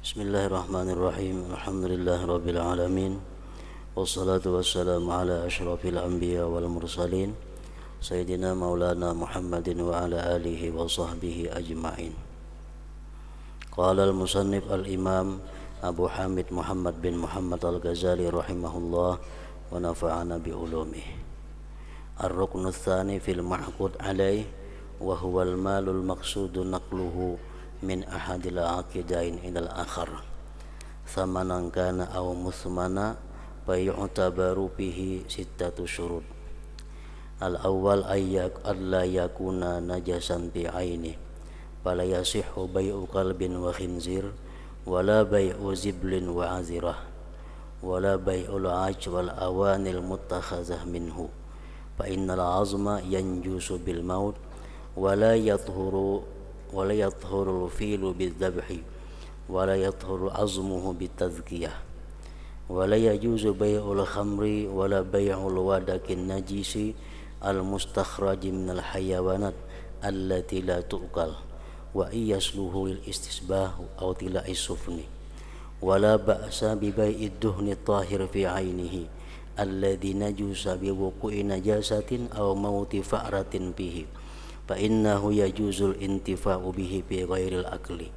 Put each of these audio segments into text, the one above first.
Bismillahirrahmanirrahim. Alhamdulillahirabbil alamin. Wassalatu wassalamu ala asyrafil anbiya wal mursalin Sayyidina Maulana Muhammadin wa ala alihi wa sahbihi ajma'in. Qala al-musannif al-imam Abu Hamid Muhammad bin Muhammad al-Ghazali rahimahullah wa nafa'ana bi ulumih. Ar-ruknu tsani fil ma'qud alaih wa huwa al-malul maqsudu naqluhu min ahadil aqidain ilal akhar thamanan kana aw musmana fa yu'tabaru bihi sittatu syurut. Al-awwal ayyak alla yakuna najasan bi aini fala yasihhu bai'u qalbin wa khinzir wala bai'u ziblin wa azirah wala bai'ul aj wal awanil muttakhazah minhu fa innal azma yanjusu bil maut wala yadhhurul filu bidzabhi wala yadhhuru azmuhu bitazkiyah wala yajuzu bai'ul khamri wala bai'ul wadakin najisi al mustakhraji minal hayawanat allati la tu'kal wa iyasluhu lil istisbah aw tila'is sufni wala ba'sa bi bai'id duhni tahir fi 'ainihi alladhi najusa bi wuqu'i najasatin aw mauti fa'ratin bihi fa innahu yajuzul intifa'u bihi bi ghairil akli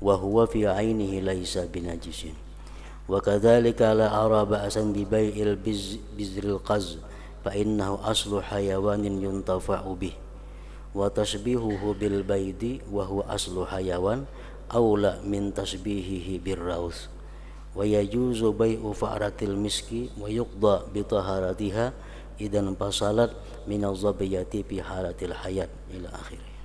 wa huwa fi 'ainihi laisa binajisin wa kadzalika la ara ba'san bi bai'il bizril qaz fa innahu aslu hayawanin yuntafa'u bih wa tasbihuhu bil baidi wa huwa aslu hayawan aula min tasbihihi bir raus wa yajuzu bai'u fa'ratil miski wa yuqda bi taharatiha idan fasalat min az-zabiyati fi halatil hayat ila akhirih.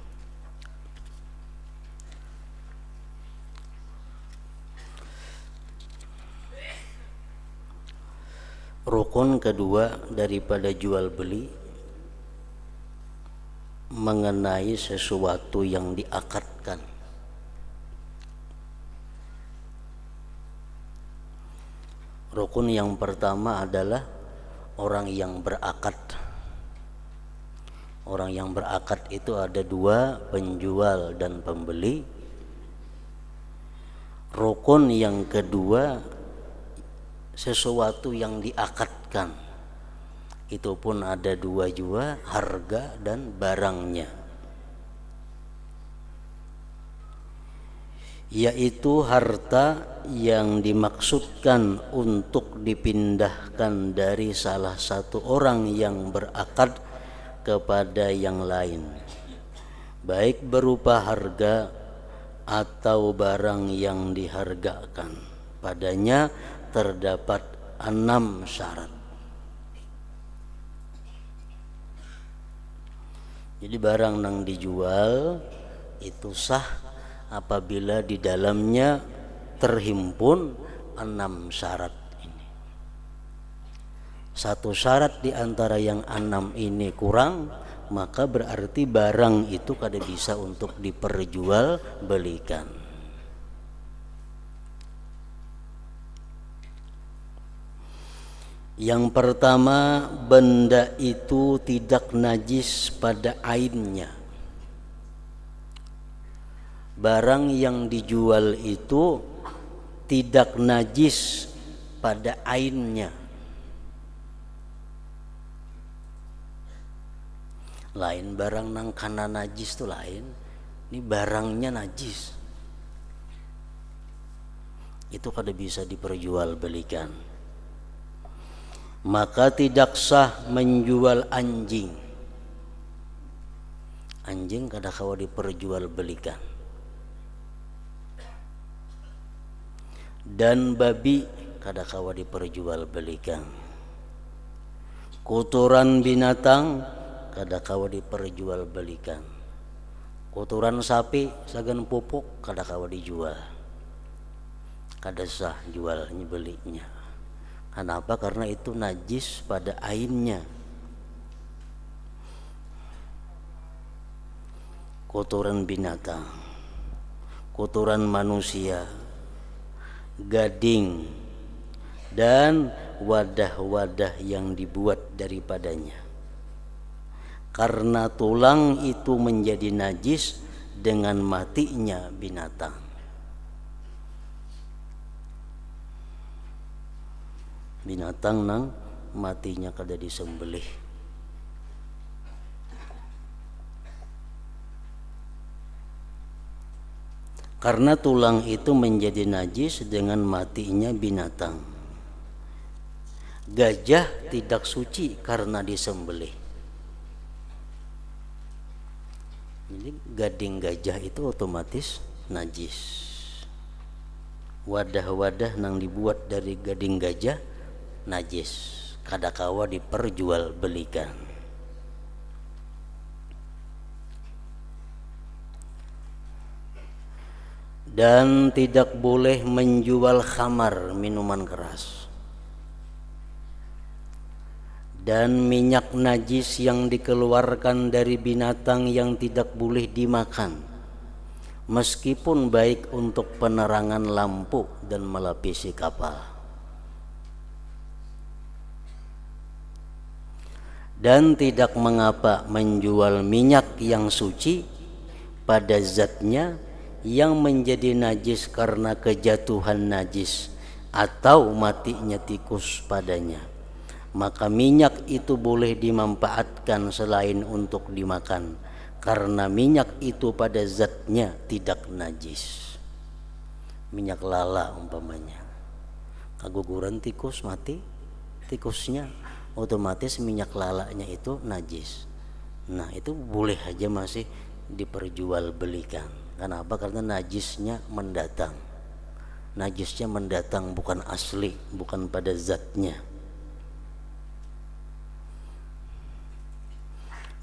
Rukun kedua daripada jual beli mengenai sesuatu yang diakadkan. Rukun yang pertama adalah orang yang berakad. Orang yang berakad itu ada dua, penjual dan pembeli. Rukun yang kedua sesuatu yang diakadkan. Itu pun ada dua juga, harga dan barangnya. Yaitu harta yang dimaksudkan untuk dipindahkan dari salah satu orang yang berakad kepada yang lain, baik berupa harga atau barang yang dihargakan. Padanya terdapat 6 syarat. Jadi barang yang dijual itu sah apabila di dalamnya terhimpun 6 syarat ini. Satu syarat di antara yang 6 ini kurang, maka berarti barang itu kada bisa untuk diperjualbelikan. Yang pertama, benda itu tidak najis pada ainnya. Barang yang dijual itu tidak najis pada ainnya. Lain barang nang kana najis itu lain, ini barangnya najis. Itu kada bisa diperjualbelikan. Maka tidak sah menjual anjing. Anjing kada kawa diperjualbelikan. Dan babi kada kawa diperjualbelikan. Kotoran binatang kada kawa diperjualbelikan. Kotoran sapi sagan pupuk kada kawa dijual. Kada sah jualnya belinya. Kenapa? Karena itu najis pada ainnya. Kotoran binatang, kotoran manusia, gading, dan wadah-wadah yang dibuat daripadanya. Karena tulang itu menjadi najis dengan matinya binatang. binatang nang matinya kada disembelih. Karena tulang itu menjadi najis dengan matinya binatang. Gajah tidak suci karena disembelih. Jadi gading gajah itu otomatis najis. Wadah-wadah nang dibuat dari gading gajah najis, kadakawa diperjualbelikan. Dan tidak boleh menjual khamar, minuman keras. Dan minyak najis yang dikeluarkan dari binatang yang tidak boleh dimakan, meskipun baik untuk penerangan lampu dan melapisi kapal. Dan tidak mengapa menjual minyak yang suci pada zatnya yang menjadi najis karena kejatuhan najis atau matinya tikus padanya. Maka minyak itu boleh dimanfaatkan selain untuk dimakan, karena minyak itu pada zatnya tidak najis. Minyak lala umpamanya, keguguran tikus mati tikusnya, otomatis minyak lalanya itu najis. Nah itu boleh aja masih diperjualbelikan. Kenapa? Karena najisnya mendatang. Najisnya mendatang, bukan asli, bukan pada zatnya.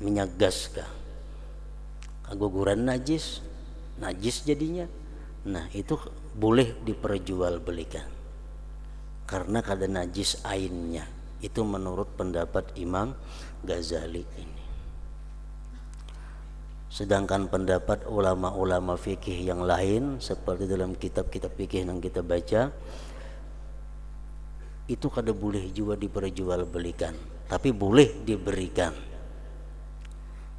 Minyak gas kah? Keguguran najis, najis jadinya. Nah itu boleh diperjualbelikan karena kada najis ainnya. Itu menurut pendapat Imam Ghazali ini. Sedangkan pendapat ulama-ulama fikih yang lain, seperti dalam kitab-kitab fikih yang kita baca, itu kada boleh juga diperjualbelikan, tapi boleh diberikan.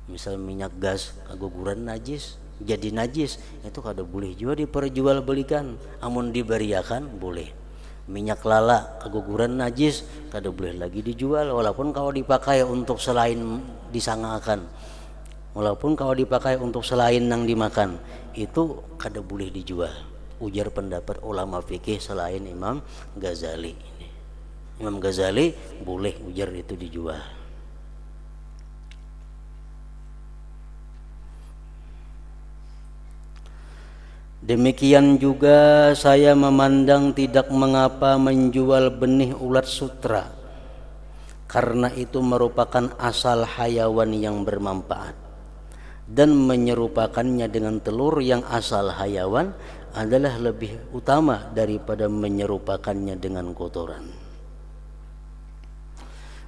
Misal minyak gas keguguran najis, jadi najis, itu kada boleh juga diperjualbelikan, amun diberiakan boleh. Minyak lala keguguran najis, kada boleh lagi dijual, walaupun kalau dipakai untuk selain disangakan, walaupun kalau dipakai untuk selain yang dimakan, itu kada boleh dijual. Ujar pendapat ulama fikih selain Imam Ghazali. Imam Ghazali boleh ujar itu dijual. Demikian juga saya memandang tidak mengapa menjual benih ulat sutra, karena itu merupakan asal hayawan yang bermanfaat. Dan menyerupakannya dengan telur yang asal hayawan adalah lebih utama daripada menyerupakannya dengan kotoran.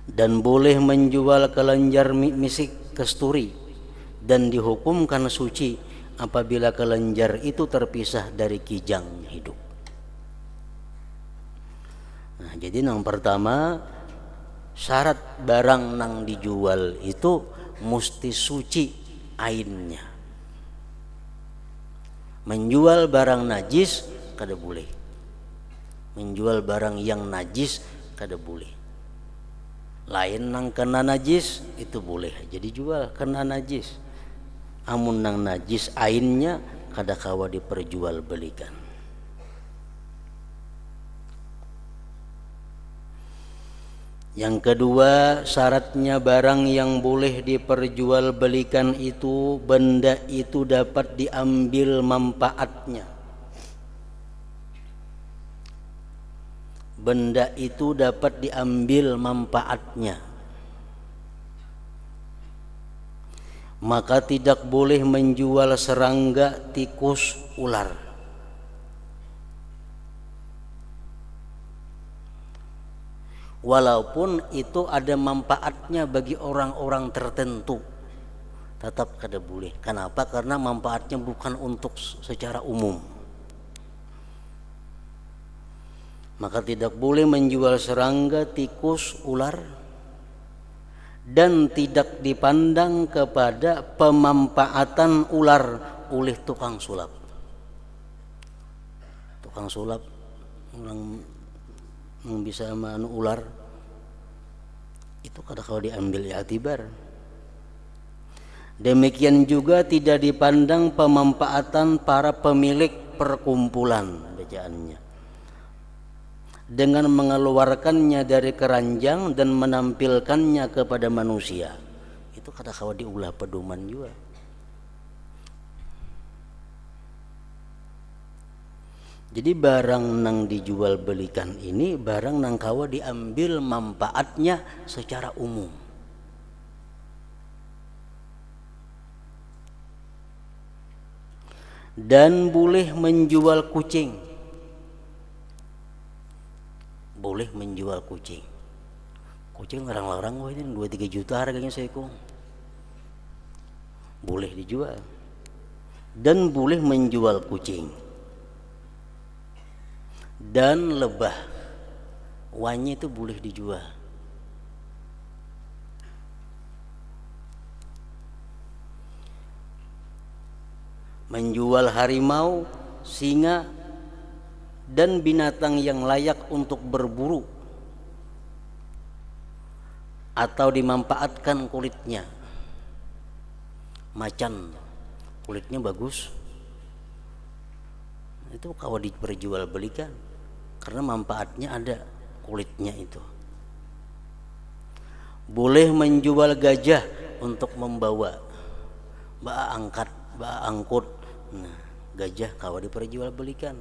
Dan boleh menjual kelenjar misik kasturi dan dihukumkan suci apabila kelenjar itu terpisah dari kijang hidup. Nah, jadi yang pertama, syarat barang nang dijual itu mesti suci ainnya. Menjual barang najis kada boleh. Menjual barang yang najis kada boleh. Lain nang kena najis itu boleh jadi jual kena najis. Amun nang najis ainnya kada kawa diperjualbelikan. Yang kedua, syaratnya barang yang boleh diperjualbelikan itu benda itu dapat diambil manfaatnya. Benda itu dapat diambil manfaatnya. Maka tidak boleh menjual serangga, tikus, ular. Walaupun itu ada manfaatnya bagi orang-orang tertentu, tetap kada boleh. Kenapa? Karena manfaatnya bukan untuk secara umum. Maka tidak boleh menjual serangga, tikus, ular, dan tidak dipandang kepada pemanfaatan ular oleh tukang sulap. Tukang sulap bisa sama anu ular itu kada kalau diambil i'tibar. Demikian juga tidak dipandang pemanfaatan para pemilik perkumpulan bacaannya dengan mengeluarkannya dari keranjang dan menampilkannya kepada manusia. Itu kada kawa diulah pedoman juga. Jadi barang nang dijual belikan ini barang nang kawa diambil manfaatnya secara umum. Dan boleh menjual kucing. Boleh menjual kucing. Kucing larang-larang wah ini 2-3 juta harganya seekor. Boleh dijual. Dan boleh menjual kucing. Dan lebah. Wanya itu boleh dijual. Menjual harimau, singa, dan binatang yang layak untuk berburu atau dimanfaatkan kulitnya. Macan, kulitnya bagus, itu kalau diperjualbelikan karena manfaatnya ada kulitnya itu. Boleh menjual gajah untuk membawa, angkut. Nah, gajah kalau diperjualbelikan.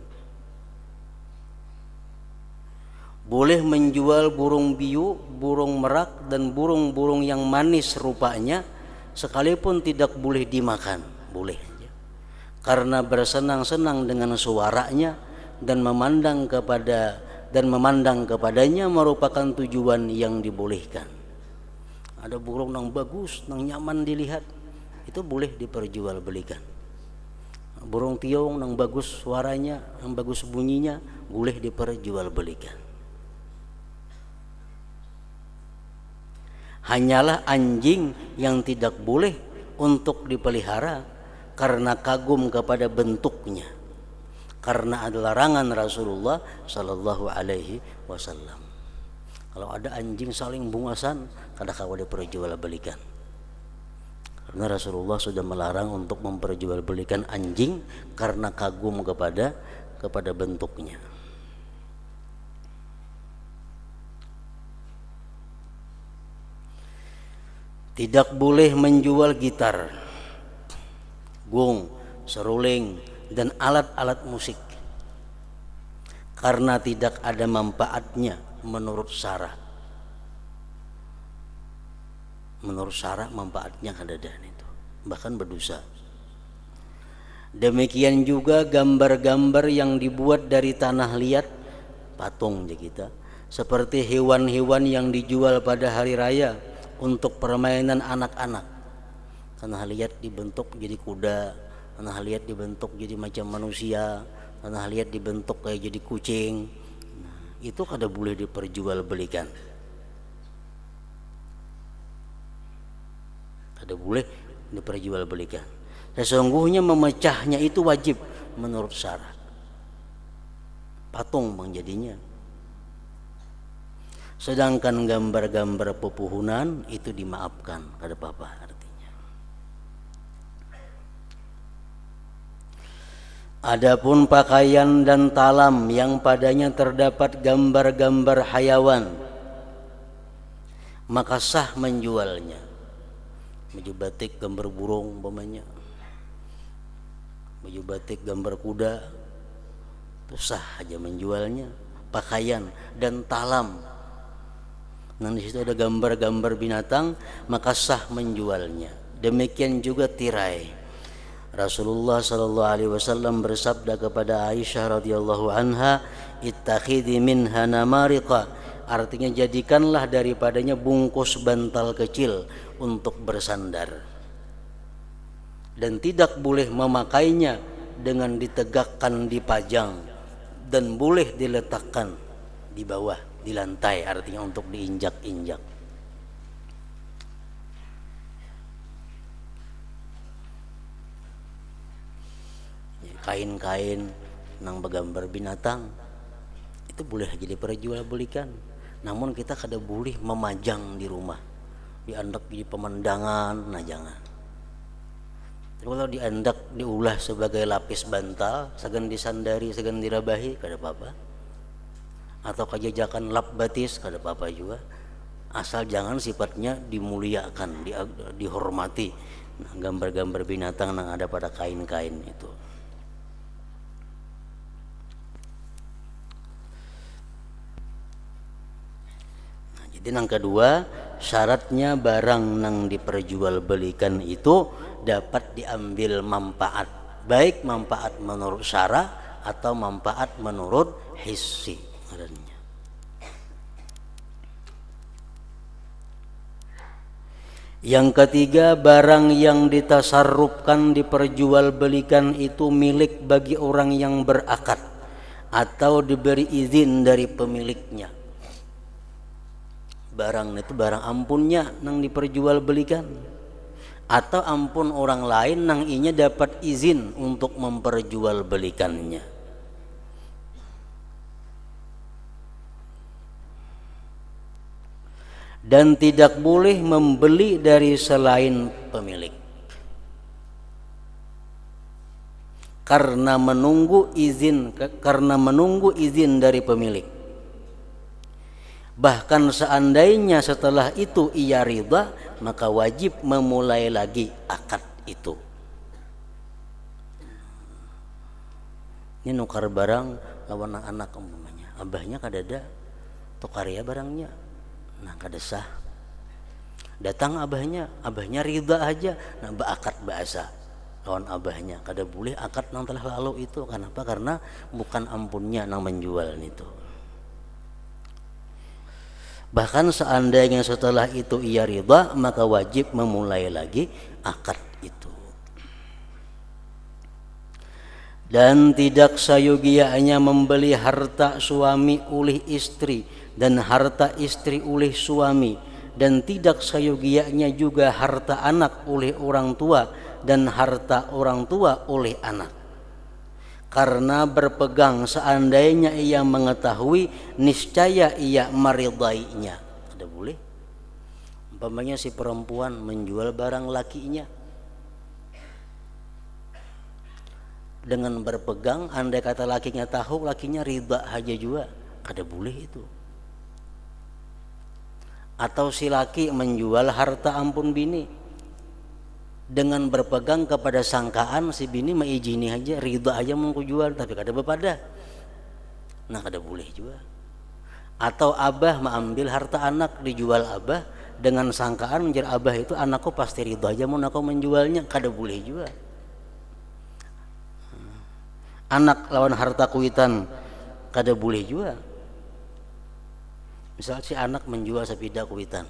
Boleh menjual burung biu, burung merak, dan burung-burung yang manis rupanya, sekalipun tidak boleh dimakan, boleh aja. Karena bersenang-senang dengan suaranya dan memandang kepadanya merupakan tujuan yang dibolehkan. Ada burung yang bagus, yang nyaman dilihat, itu boleh diperjualbelikan. Burung tiong yang bagus suaranya, yang bagus bunyinya, boleh diperjualbelikan. Hanyalah anjing yang tidak boleh untuk dipelihara karena kagum kepada bentuknya, karena ada larangan Rasulullah Sallallahu Alaihi Wasallam. Kalau ada anjing saling bungasan, kada kawa diperjualbelikan. Karena Rasulullah sudah melarang untuk memperjualbelikan anjing karena kagum kepada bentuknya. Tidak boleh menjual gitar, gong, seruling, dan alat-alat musik karena tidak ada manfaatnya menurut syara. Menurut syara manfaatnya kadadaan itu, bahkan berdosa. Demikian juga gambar-gambar yang dibuat dari tanah liat, patung kita, seperti hewan-hewan yang dijual pada hari raya untuk permainan anak-anak. Tanah liat dibentuk jadi kuda, tanah liat dibentuk jadi macam manusia, tanah liat dibentuk kayak jadi kucing. Nah, itu kada boleh diperjualbelikan. Kada boleh diperjualbelikan. Sesungguhnya memecahnya itu wajib menurut syara. Patung menjadinya. Sedangkan gambar-gambar pepohonan itu dimaafkan, kada apa-apa artinya. Adapun pakaian dan talam yang padanya terdapat gambar-gambar hayawan, maka sah menjualnya. Baju batik gambar burung umpamanya, baju batik gambar kuda, itu sah aja menjualnya. Pakaian dan talam, nah di situ ada gambar-gambar binatang, maka sah menjualnya. Demikian juga tirai. Rasulullah Sallallahu Alaihi Wasallam bersabda kepada Aisyah radhiyallahu anha, ittakhidhi minha namariqa, artinya jadikanlah daripadanya bungkus bantal kecil untuk bersandar, dan tidak boleh memakainya dengan ditegakkan dipajang, dan boleh diletakkan di bawah di lantai, artinya untuk diinjak-injak. Kain-kain nang bergambar binatang itu boleh aja diperjualbelikan. Namun kita kada boleh memajang di rumah, diandak jadi pemandangan, nah jangan. Kalau diandak diulah sebagai lapis bantal, segan disandari, segan dirabahi, kada apa-apa. Atau kajajakan lap batis, kada apa-apa juga. Asal jangan sifatnya dimuliakan, dihormati. Nah, gambar-gambar binatang yang ada pada kain-kain itu. Nah, jadi yang kedua, syaratnya barang yang diperjualbelikan itu dapat diambil manfaat, baik manfaat menurut syara atau manfaat menurut hissi. Yang ketiga, barang yang ditasarrufkan diperjualbelikan itu milik bagi orang yang berakad atau diberi izin dari pemiliknya. Barang itu barang ampunnya nang diperjualbelikan, atau ampun orang lain nang inya dapat izin untuk memperjualbelikannya. Dan tidak boleh membeli dari selain pemilik karena menunggu izin dari pemilik. Bahkan seandainya setelah itu ia ridha, maka wajib memulai lagi akad itu. Ini nukar barang lawan anak umpamanya, abahnya kadada tukar ya barangnya, nah kada sah. Datang abahnya ridha aja, nah beakad bahasa lawan abahnya, kada boleh akad nang telah lalu itu. Kenapa? Karena bukan ampunnya nang menjual itu. Bahkan seandainya setelah itu ia ridha, maka wajib memulai lagi akad itu. Dan tidak sayogianya membeli harta suami oleh istri dan harta istri oleh suami, dan tidak sayogianya juga harta anak oleh orang tua dan harta orang tua oleh anak. Karena berpegang seandainya ia mengetahui niscaya ia meridainya. Tidak boleh. Umpamanya si perempuan menjual barang lakinya dengan berpegang, andai kata lakinya tahu, lakinya ridha aja juga, kada boleh itu. Atau si laki menjual harta ampun bini dengan berpegang kepada sangkaan si bini mengizini aja, ridha aja mau jual, tapi kada bepada, nah kada boleh juga. Atau abah mengambil harta anak dijual abah dengan sangkaan menjadi abah itu anakku pasti ridha aja mau aku menjualnya, kada boleh juga. Anak lawan harta kuitan kada boleh juga. Misal si anak menjual sepeda kuitan,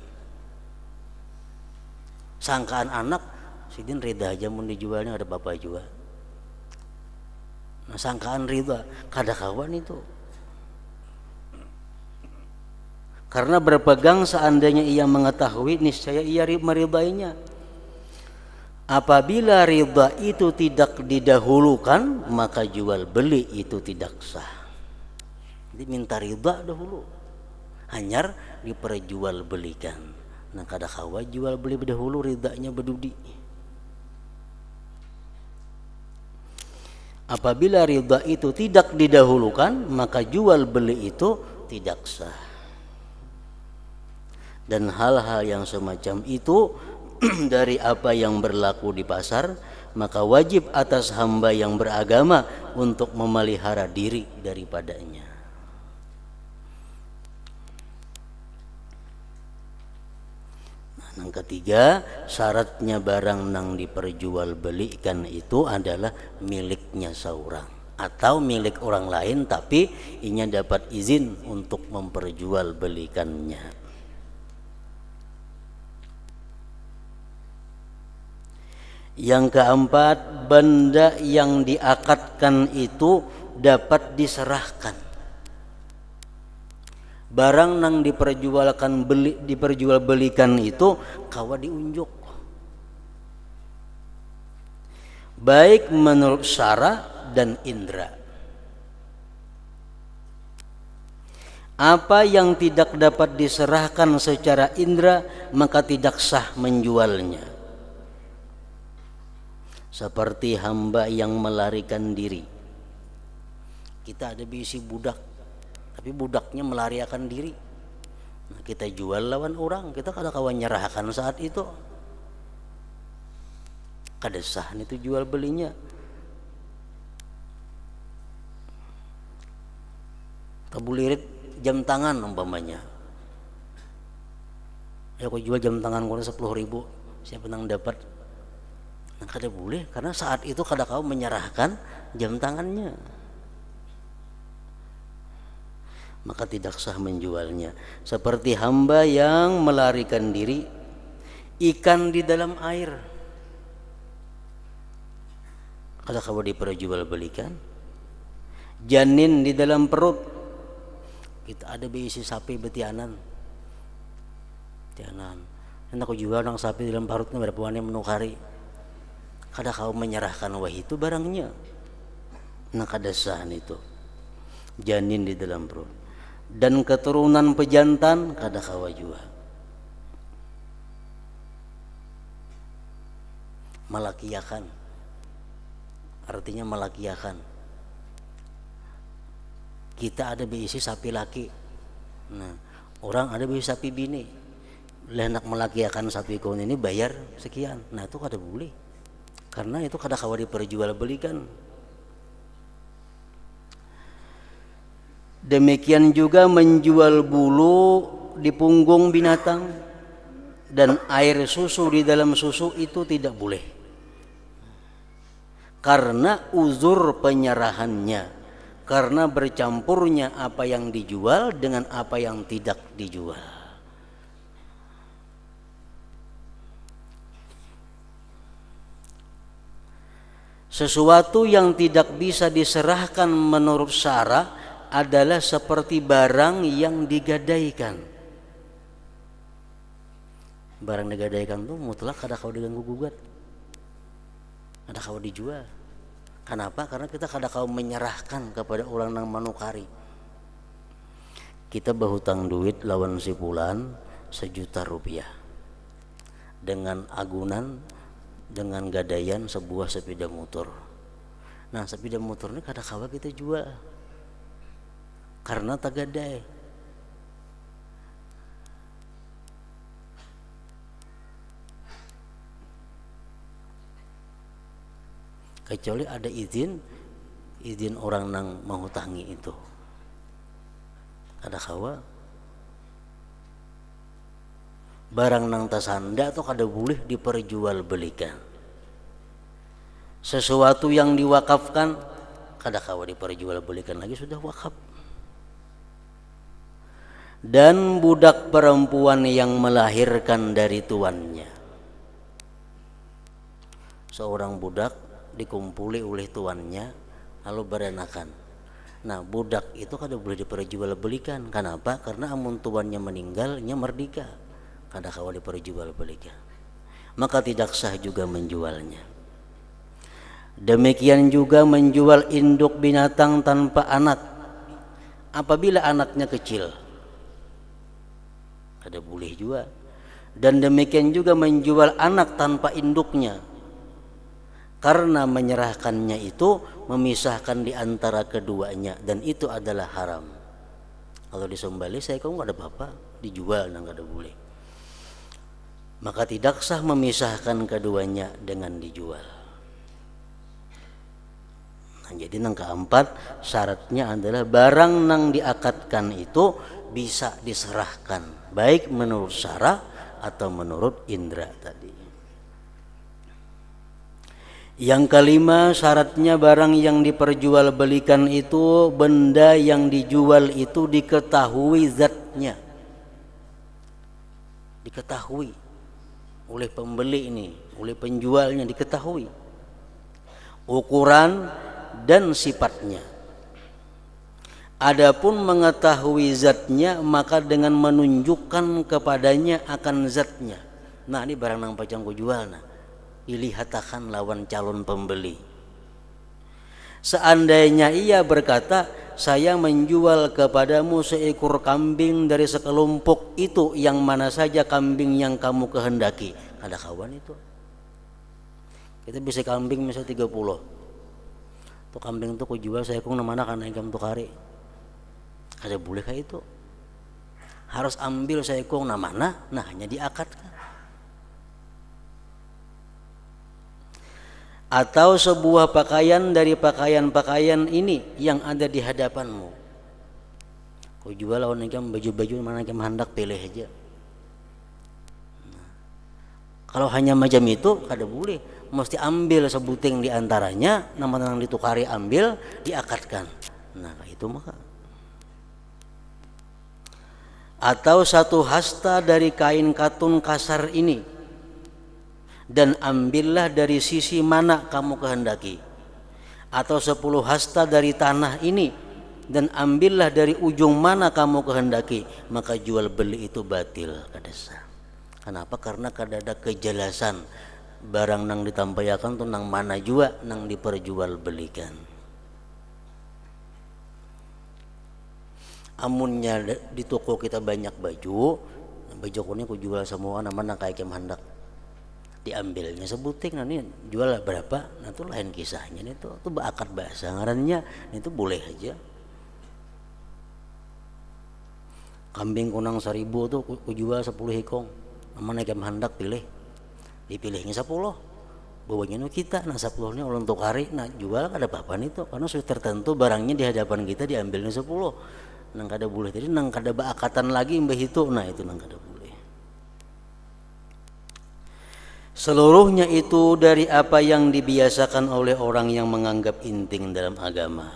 sangkaan anak sidin ridha aja mau dijualnya, ada bapak juga. Nah sangkaan ridha kada kawan itu. Karena berpegang seandainya ia mengetahui niscaya ia meridainya. Apabila ridha itu tidak didahulukan, maka jual beli itu tidak sah. Jadi minta ridha dahulu, hanyar diperjualbelikan. Nah kada kawa jual beli dahulu ridhanya bedudi. Apabila ridha itu tidak didahulukan, maka jual beli itu tidak sah. Dan hal-hal yang semacam itu dari apa yang berlaku di pasar, maka wajib atas hamba yang beragama untuk memelihara diri daripadanya. Nah, yang ketiga, syaratnya barang yang diperjualbelikan itu adalah miliknya seorang atau milik orang lain, tapi inya dapat izin untuk memperjualbelikannya. Yang keempat, benda yang diakadkan itu dapat diserahkan. Barang yang diperjualbelikan itu kawa diunjuk, baik menurut syara dan indra. Apa yang tidak dapat diserahkan secara indera maka tidak sah menjualnya. Seperti hamba yang melarikan diri. Kita ada bisi budak, tapi budaknya melarikan diri. Nah, kita jual lawan orang, kita kada kawan nyerahkan saat itu. Kada sah itu jual belinya. Tabulirit jam tangan umpamanya. Ya aku jual jam tangan kurang 10.000, siapa yang dapat? Nah, kada boleh karena saat itu kada kau menyerahkan jam tangannya. Maka tidak sah menjualnya. Seperti hamba yang melarikan diri, ikan di dalam air, kada kau diperjualbelikan. Janin di dalam perut, kita ada berisi sapi betianan, dan aku jual nang sapi dalam perutnya berapa wanita menukari, kada kau menyerahkan wah itu barangnya. Nah kada sah itu janin di dalam perut. Dan keturunan pejantan kada kawa jua. Malakiakan, artinya malakiakan. Kita ada berisi sapi laki, nah orang ada berisi sapi bini. Lenak malakiakan sapi kau ini bayar sekian, nah itu kada boleh, karena itu kada kawa diperjualbelikan. Demikian juga menjual bulu di punggung binatang dan air susu di dalam susu itu tidak boleh, karena uzur penyerahannya, karena bercampurnya apa yang dijual dengan apa yang tidak dijual. Sesuatu yang tidak bisa diserahkan menurut syara adalah seperti barang yang digadaikan. Barang digadaikan itu mutlak kada kau diganggu gugat, kada kau dijual. Kenapa? Karena kita kada kau menyerahkan kepada orang nang manukari. Kita berhutang duit lawan si fulan 1 juta rupiah dengan agunan, dengan gadaian sebuah sepeda motor. Nah sepeda motor ini kada kawa kita jual karena tagadai. Kecuali ada izin orang nang menghutangi itu, kada kawa. Barang nang tasanda atau kada boleh diperjualbelikan. Sesuatu yang diwakafkan kada kawa diperjualbelikan lagi, sudah wakaf. Dan budak perempuan yang melahirkan dari tuannya. Seorang budak dikumpuli oleh tuannya lalu berenakan. Nah budak itu kada boleh diperjualbelikan. Kenapa? Karena amun tuannya meninggalnya merdeka, kada kawa diperjualbelikan. Maka tidak sah juga menjualnya. Demikian juga menjual induk binatang tanpa anak apabila anaknya kecil, kada boleh juga. Dan demikian juga menjual anak tanpa induknya, karena menyerahkannya itu memisahkan di antara keduanya, dan itu adalah haram. Kalau disembali saya kau nggak ada apa-apa, dijual nang kada boleh. Maka tidak sah memisahkan keduanya dengan dijual. Nah, jadi nang keempat syaratnya adalah barang nang diakatkan itu bisa diserahkan, baik menurut syara atau menurut indra tadi. Yang kelima syaratnya barang yang diperjualbelikan itu benda yang dijual itu diketahui zatnya, diketahui oleh pembeli ini, oleh penjualnya, diketahui ukuran dan sifatnya. Adapun mengetahui zatnya maka dengan menunjukkan kepadanya akan zatnya. Nah ini barang nang pacang ku jual, nah ilihatakan lawan calon pembeli. Seandainya ia berkata, saya menjual kepadamu seekor kambing dari sekelompok itu, yang mana saja kambing yang kamu kehendaki. Ada kawan itu. Kita bisa kambing misalnya 30. Tuh kambing tuh ku jual seekor namana kana ikam tukari. Ada boleh kayak itu. Harus ambil seekor namana, nah hanya diakatkan. Atau sebuah pakaian dari pakaian-pakaian ini yang ada di hadapanmu. Kau jual lawan ikam baju-baju mana ikam hendak pilih aja. Nah, kalau hanya macam itu kada boleh, mesti ambil sebuting di antaranya, nama yang ditukari ambil, diakatkan. Nah, itu maka. Atau satu hasta dari kain katun kasar ini, dan ambillah dari sisi mana kamu kehendaki. Atau 10 hasta dari tanah ini, dan ambillah dari ujung mana kamu kehendaki. Maka jual beli itu batil kadasa. Kenapa? Karena kada ada kejelasan barang nang ditampayakan tuh nang mana jua nang diperjual belikan. Amunnya di toko kita banyak baju kuning ku jual semua nama kayak kem hendak, diambilnya sebuting, nah ini jual berapa, nah itu lain kisahnya. Itu akad bahasa ngarannya, itu boleh aja. Kambing kunang 1000 tuh ku jual 10 hikong, mana kem hendak pilih, dipilihnya 10, bawanya kita, nah 10 nya ulun tukari, nah jual kada apa-apa itu, karena sudah tertentu barangnya di hadapan kita, diambilnya 10, nang kada boleh. Jadi nang kada baakatan lagi mbah itu, nah itu nang kada boleh. Seluruhnya itu dari apa yang dibiasakan oleh orang yang menganggap inting dalam agama,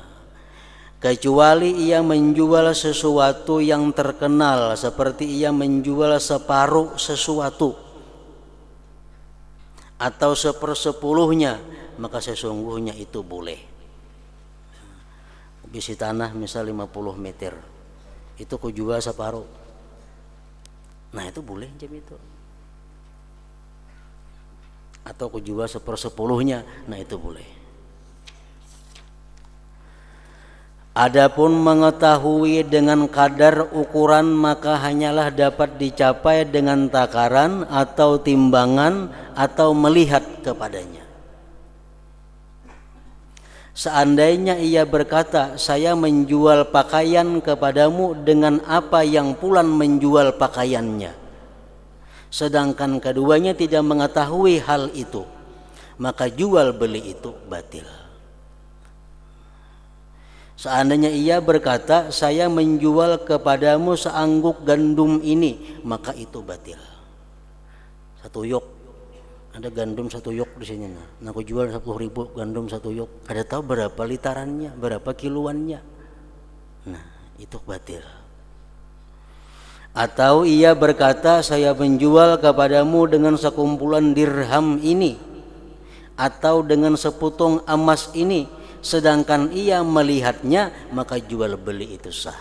kecuali ia menjual sesuatu yang terkenal, seperti ia menjual separuh sesuatu atau 1/10-nya, maka sesungguhnya itu boleh. Bisi tanah misal 50 meter, itu ku jual separuh, nah itu boleh jam itu. Atau ku jual 1/10-nya, nah itu boleh. Adapun mengetahui dengan kadar ukuran, maka hanyalah dapat dicapai dengan takaran atau timbangan atau melihat kepadanya. Seandainya ia berkata, saya menjual pakaian kepadamu dengan apa yang Fulan menjual pakaiannya, sedangkan keduanya tidak mengetahui hal itu, maka jual beli itu batil. Seandainya ia berkata, saya menjual kepadamu seangguk gandum ini, maka itu batil. 1 yok, ada gandum 1 yok di sini, nah aku jual 10.000 gandum 1 yok, kada tahu berapa litarannya, berapa kiloannya, nah itu batil. Atau ia berkata, saya menjual kepadamu dengan sekumpulan dirham ini atau dengan sepotong emas ini, sedangkan ia melihatnya, maka jual beli itu sah.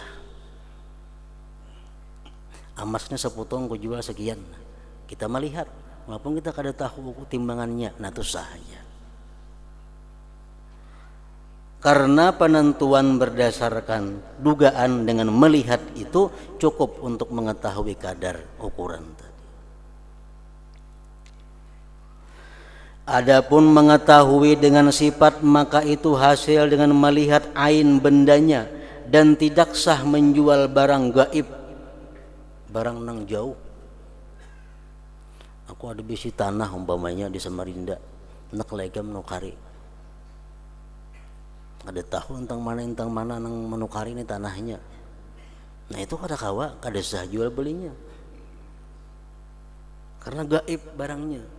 Emasnya sepotong ku jual sekian, kita melihat walaupun kita kada tahu timbangannya, nah itu sah aja. Karena penentuan berdasarkan dugaan dengan melihat itu cukup untuk mengetahui kadar ukuran tadi. Adapun mengetahui dengan sifat, maka itu hasil dengan melihat ain bendanya, dan tidak sah menjual barang gaib, barang nang jauh. Aku ada bisi tanah umpamanya di Samarinda, nak legam nukari, ada tahu tentang mana nang menukari ini tanahnya, nah itu kada kawa, kada sah jual belinya karena gaib barangnya.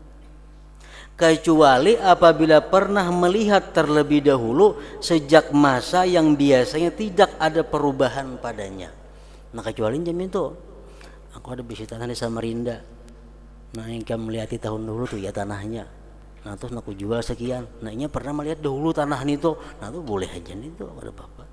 Kecuali apabila pernah melihat terlebih dahulu sejak masa yang biasanya tidak ada perubahan padanya. Nah kecuali jam itu, aku ada bisi tanah di Samarinda, nah yang melihat tahun dulu tuh ya tanahnya, nah terus aku jual sekian, nah ini pernah melihat dahulu tanah itu, nah itu boleh aja nih tuh, ada apa-apa.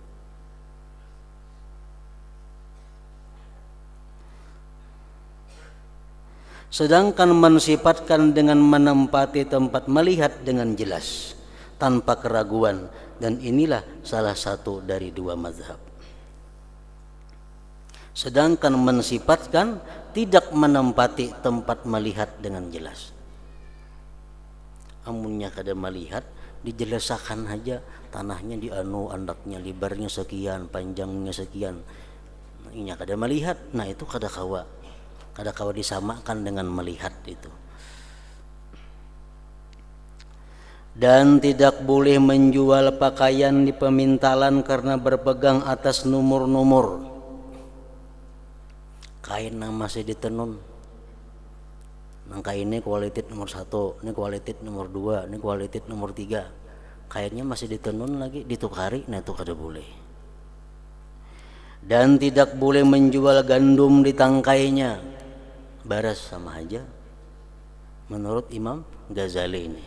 Sedangkan mensifatkan dengan menempati tempat melihat dengan jelas, tanpa keraguan, dan inilah salah satu dari dua mazhab. Sedangkan mensifatkan tidak menempati tempat melihat dengan jelas. Amunnya kada melihat dijelasakan aja tanahnya di andaknya lebarnya sekian, panjangnya sekian. Inya kada melihat, nah itu kada kawa disamakan dengan melihat itu. Dan tidak boleh menjual pakaian di pemintalan karena berpegang atas nomor-nomor. Kain yang masih ditenun, nang kainnya kualitas nomor 1, ini kualitas nomor 2, ini kualitas nomor 3, kainnya masih ditenun lagi ditukari, nah itu kada boleh. Dan tidak boleh menjual gandum di tangkainya, baras sama aja menurut Imam Ghazali ini.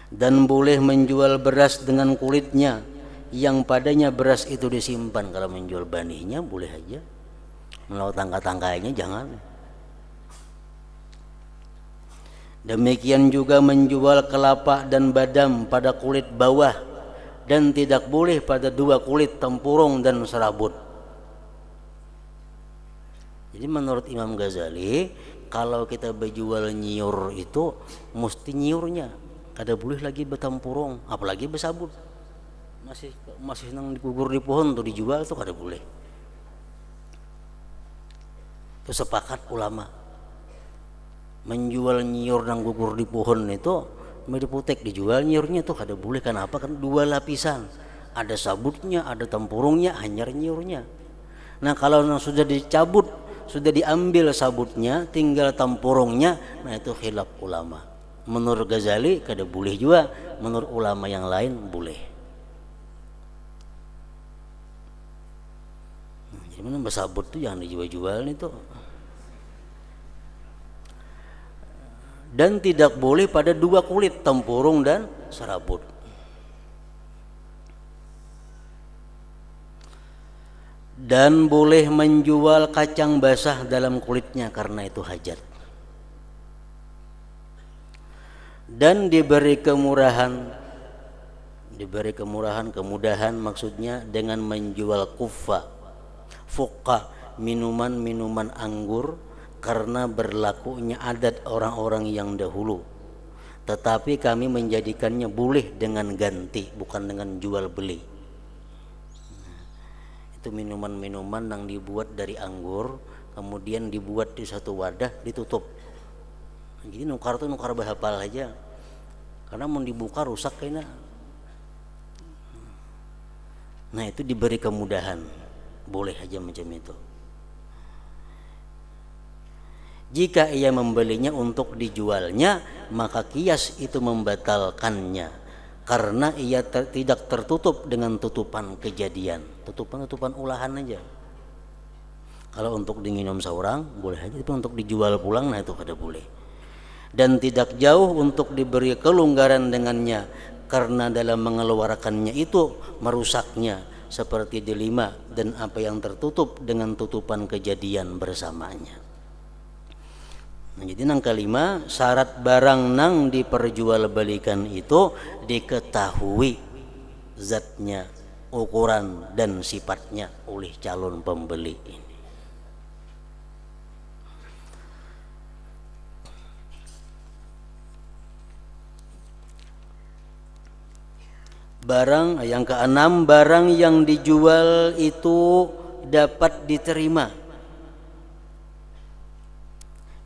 Dan boleh menjual beras dengan kulitnya yang padanya beras itu disimpan. Kalau menjual banihnya boleh aja, melalui tangkai-tangkainya jangan. Demikian juga menjual kelapa dan badam pada kulit bawah, dan tidak boleh pada dua kulit tempurung dan serabut. Jadi menurut Imam Ghazali, kalau kita berjual nyiur itu mesti nyiurnya, kada boleh lagi betampurung, apalagi besabut. Masih nang digugur di pohon tuh dijual tuh kada boleh. Itu sepakat ulama. Menjual nyiur nang gugur di pohon itu mediputek dijual nyiurnya tuh kada boleh. Kenapa? Kan dua lapisan, ada sabutnya, ada tempurungnya, hanyar nyiurnya. Nah kalau sudah dicabut, sudah diambil sabutnya, tinggal tempurungnya, nah itu khilaf ulama. Menurut Ghazali kada boleh juga, menurut ulama yang lain boleh. Jadi mana bersabut tuh jangan dijual-jual itu. Dan tidak boleh pada dua kulit, tempurung dan serabut. Dan boleh menjual kacang basah dalam kulitnya karena itu hajat. Dan diberi kemudahan maksudnya dengan menjual fukka, minuman anggur, karena berlakunya adat orang-orang yang dahulu. Tetapi kami menjadikannya boleh dengan ganti, bukan dengan jual beli. Itu minuman-minuman yang dibuat dari anggur, kemudian dibuat di satu wadah, ditutup. Jadi nukar bahapal aja, karena mau dibuka rusak kayaknya. Nah itu diberi kemudahan, boleh aja macam itu. Jika ia membelinya untuk dijualnya, maka kias itu membatalkannya, karena ia tidak tertutup dengan tutupan kejadian, tutupan ulahan aja. Kalau untuk diminum seorang boleh aja, tapi untuk dijual pulang nah itu kada boleh. Dan tidak jauh untuk diberi kelonggaran dengannya, karena dalam mengeluarkannya itu merusaknya, seperti delima dan apa yang tertutup dengan tutupan kejadian bersamanya. Nah, jadi nang kelima, syarat barang nang diperjualbelikan itu diketahui zatnya, ukuran dan sifatnya oleh calon pembeli ini. Barang yang keenam, barang yang dijual itu dapat diterima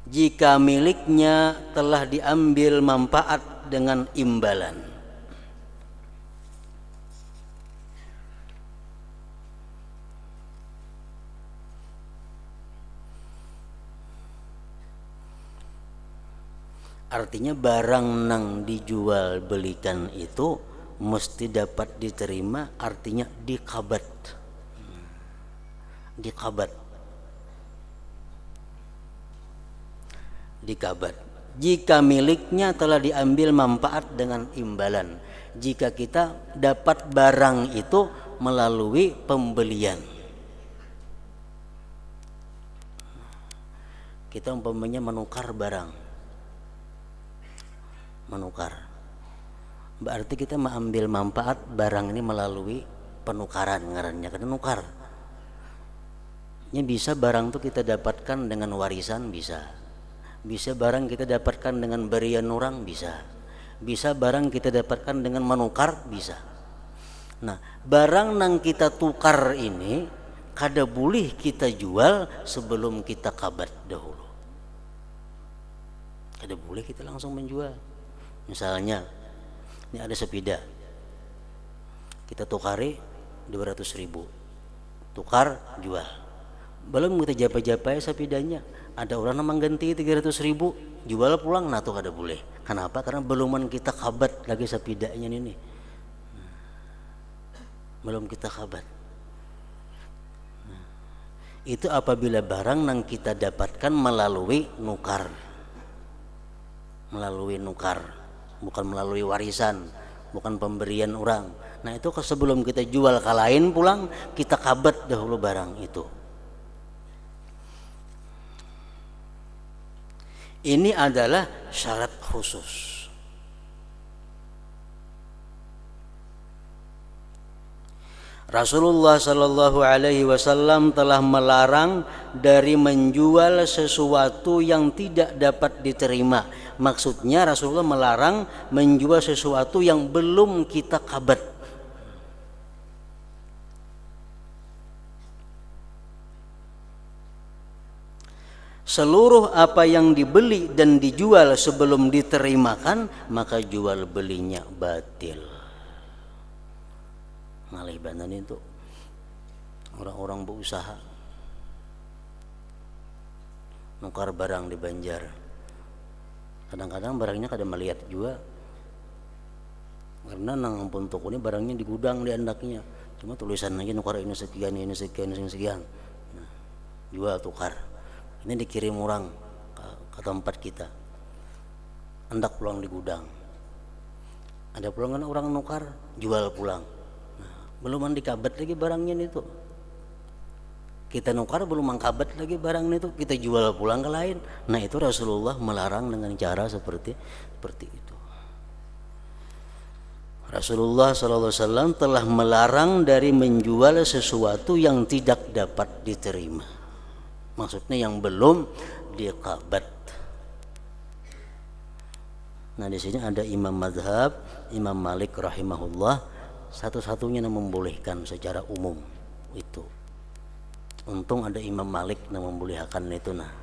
jika miliknya telah diambil manfaat dengan imbalan. Artinya barang nang dijual belikan itu mesti dapat diterima, artinya dikabat. Jika miliknya telah diambil manfaat dengan imbalan, jika kita dapat barang itu melalui pembelian. Kita umpamanya menukar barang, Berarti kita mengambil manfaat barang ini melalui penukaran, ngarannya karena nukar. Ini bisa barang itu kita dapatkan dengan warisan, bisa barang kita dapatkan dengan berian orang, bisa barang kita dapatkan dengan menukar, bisa. Nah, barang yang kita tukar ini kada boleh kita jual sebelum kita kabat dahulu. Kada boleh kita langsung menjual. Misalnya ini ada sepeda, kita tukari 200.000, tukar jual. Belum kita japa-japa sepedanya, ada orang yang mengganti 300.000, jual pulang. Nah tuh kada boleh. Kenapa? Karena beluman kita kabat lagi sepedanya ini, belum kita kabat. Itu apabila barang yang kita dapatkan melalui nukar, bukan melalui warisan, bukan pemberian orang. Nah itu sebelum kita jual ke lain pulang, kita kabat dahulu barang itu. Ini adalah syarat khusus. Rasulullah Sallallahu Alaihi Wasallam telah melarang dari menjual sesuatu yang tidak dapat diterima. Maksudnya Rasulullah melarang menjual sesuatu yang belum kita kabat. Seluruh apa yang dibeli dan dijual sebelum diterimakan, maka jual belinya batil. Malih banan itu orang-orang berusaha nukar barang di Banjar. Kadang-kadang barangnya kada melihat juga, karena nang ampun toko ini barangnya di gudang di andaknya, cuma tulisan aja nukar ini sekian, ini sekian, ini sekian. Nah, jual tukar. Ini dikirim orang ke tempat kita, hendak pulang di gudang. Ada pulangan orang nukar, jual pulang. Nah, belum dikabat lagi barangnya itu. Kita nukar belum mengkabat lagi barang itu, kita jual pulang ke lain. Nah itu Rasulullah melarang dengan cara seperti itu. Rasulullah SAW telah melarang dari menjual sesuatu yang tidak dapat diterima. Maksudnya yang belum dikabat. Nah di sini ada Imam Madhab, Imam Malik rahimahullah, satu-satunya yang membolehkan secara umum itu. Untung ada Imam Malik yang membolehkan itu. Nah,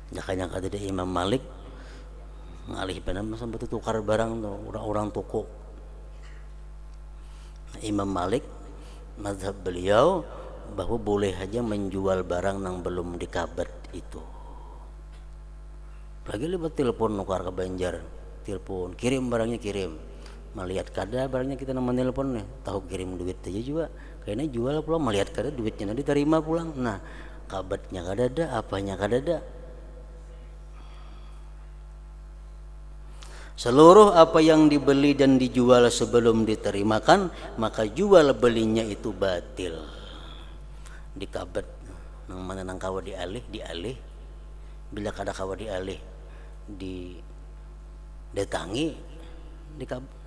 jangan ada Imam Malik ngalih benar sampai tukar barang tuh orang-orang toko. Nah, Imam Malik mazhab beliau bahwa boleh aja menjual barang yang belum dikabat itu. Lagi lewat telepon nukar ke Banjar, telepon kirim barangnya, kirim melihat kada barangnya, kita nama telepon nih, tahu kirim duit aja juga kayaknya jual pulang, melihat kada duitnya nanti terima pulang. Nah kabatnya kada ada, apanya kada ada. Seluruh apa yang dibeli dan dijual sebelum diterimakan, maka jual belinya itu batil. Dikabat nang mana nang kawa dialih bila kada kawa dialih datangi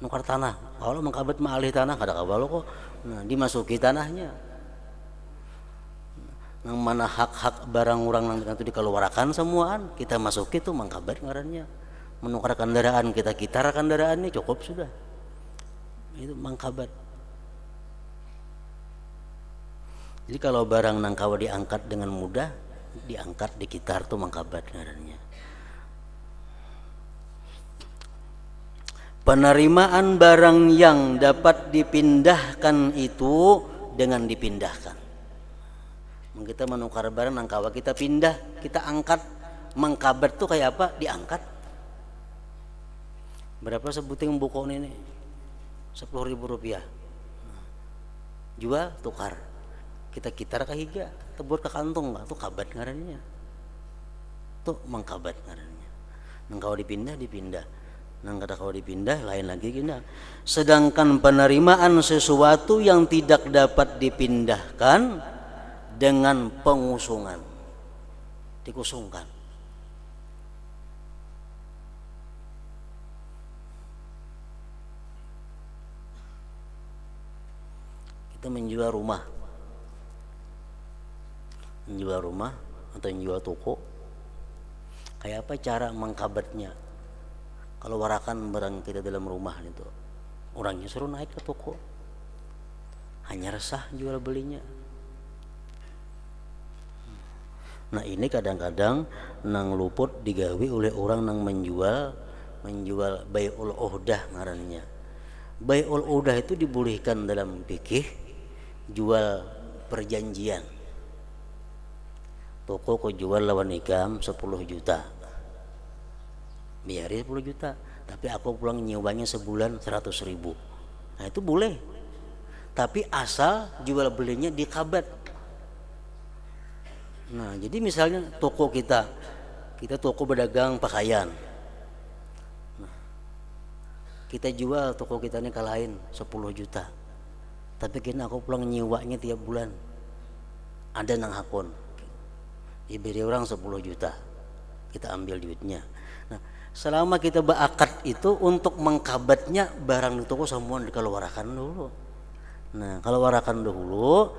nukar tanah. Kalau mengkabat maalih tanah kada kawa kok. Nah dimasuki tanahnya, nang mana hak barang orang nang itu dikeluarkan semuaan, kita masuki tuh mengkabat ngarannya. Menukar kendaraan, kita kitar kendaraan ini cukup sudah, itu mengkabat. Jadi kalau barang nang kawa diangkat dengan mudah, diangkat dikitar tuh mengkabat ngarannya. Penerimaan barang yang dapat dipindahkan itu dengan dipindahkan. Kita menukar barang nang kawa kita pindah, kita angkat, mengkabat tuh kayak apa? Diangkat. Berapa sebuting buku ini? 10.000 rupiah. Jual tukar. Kita kitar ke higa, tebur ke kantong tuh kabat ngarannya. Tuh mengkabat ngarannya. Nang kawa dipindah, nang kada kawa dipindah lain lagi gini. Sedangkan penerimaan sesuatu yang tidak dapat dipindahkan dengan pengusungan, dikusungkan. Kita menjual rumah atau menjual toko, kayak apa cara mengkabatnya? Kalau warakan barang kita dalam rumah itu, orangnya suruh naik ke toko, hanya resah jual belinya. Nah ini kadang-kadang nang luput digawe oleh orang nang menjual bai'ul uhdah ngarannya. Bai'ul uhdah itu dibolehkan dalam fikih, jual perjanjian. Toko kau jual lawan ikam 10 juta, biarin 10 juta, tapi aku pulang nyewanya sebulan 100.000. Nah itu boleh, tapi asal jual belinya dikabat. Nah jadi misalnya toko kita toko berdagang pakaian, nah, kita jual toko kita ini ke lain 10 juta, tapi kini aku pulang nyewanya tiap bulan, ada nang hakun diberi orang 10 juta, kita ambil duitnya. Nah selama kita berakad itu untuk mengkabatnya barang di toko semua dikeluarkan dulu. Nah kalau warakan dulu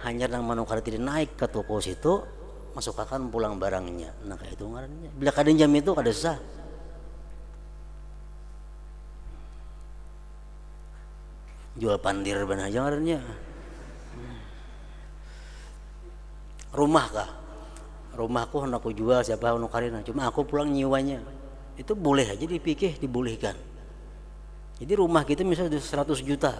hanya nang manukar tidak naik ke toko situ, masukkan pulang barangnya. Nah kayak itu ngarannya. Bila kadang jam itu kada sah. Jual pandir benar aja ngarannya. Rumah kah? Rumahku hendak aku jual, siapa nukarina, cuma aku pulang nyiwanya. Itu boleh aja dipikir, dibolehkan. Jadi rumah kita misalnya 100 juta,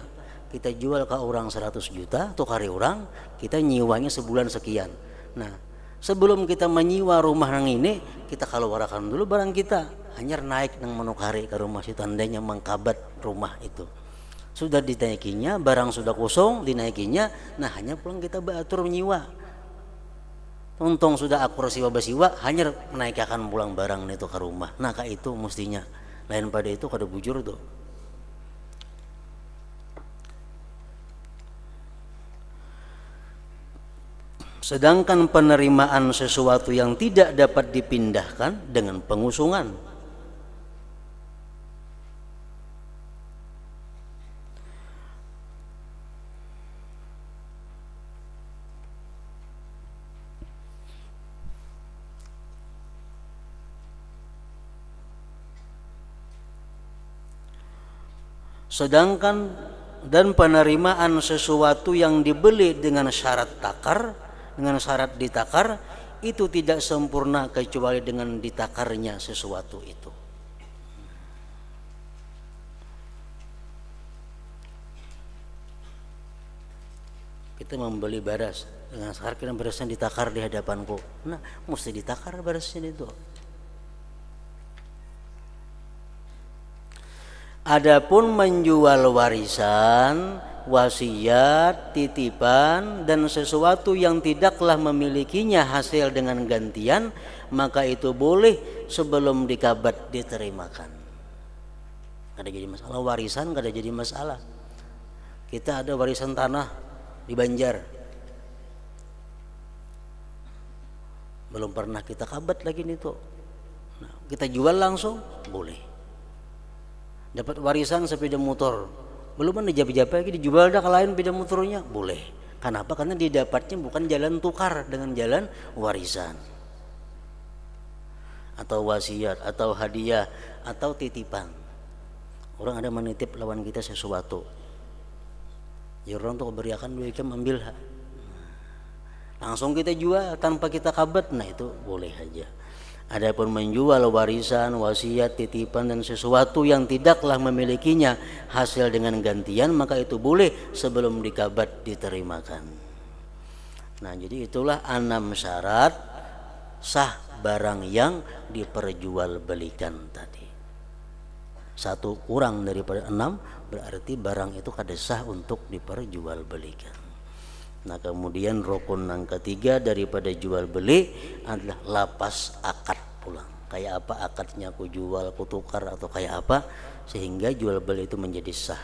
kita jual ke orang 100 juta, tukari orang, kita nyiwanya sebulan sekian. Nah sebelum kita menyiwa rumah nang ini, kita keluarkan dulu barang kita, hanya naik nang menukari ke rumah situ, tandanya mengkabat rumah itu. Sudah dinaikinya, barang sudah kosong, dinaikinya, nah hanya pulang kita beratur menyiwa. Untung sudah akur siwa basiwa, hanya menaikkan pulang barang itu ke rumah. Nah kayak itu mestinya. Lain pada itu kada bujur tuh. Sedangkan penerimaan sesuatu yang tidak dapat dipindahkan dengan pengusungan. Sedangkan dan penerimaan sesuatu yang dibeli dengan syarat takar, dengan syarat ditakar, itu tidak sempurna kecuali dengan ditakarnya sesuatu itu. Kita membeli beras dengan syarat kita berasnya ditakar di hadapanku. Nah mesti ditakar berasnya itu. Adapun menjual warisan, wasiat, titipan dan sesuatu yang tidaklah memilikinya hasil dengan gantian, maka itu boleh sebelum dikabat diterimakan. Kada jadi masalah warisan, kada jadi masalah. Kita ada warisan tanah di Banjar, belum pernah kita kabat lagi itu. Nah, kita jual langsung boleh. Dapat warisan sepeda motor, belum ada japa-japa lagi, dijual dah ke lain sepeda motornya, boleh. Kenapa? Karena didapatnya bukan jalan tukar dengan jalan warisan atau wasiat atau hadiah atau titipan. Orang ada menitip lawan kita sesuatu, ya orang tuh beriakan duit kita ambil, langsung kita jual tanpa kita kabat, nah itu boleh aja. Adapun menjual warisan, wasiat, titipan dan sesuatu yang tidaklah memilikinya hasil dengan gantian, maka itu boleh sebelum dikabat diterimakan. Nah jadi itulah 6 syarat sah barang yang diperjualbelikan tadi. 1 kurang daripada 6 berarti barang itu kada sah untuk diperjualbelikan. Nah kemudian rukun yang ketiga daripada jual beli adalah lapas akad pulang. Kayak apa akadnya, aku jual, aku tukar atau kayak apa, sehingga jual beli itu menjadi sah.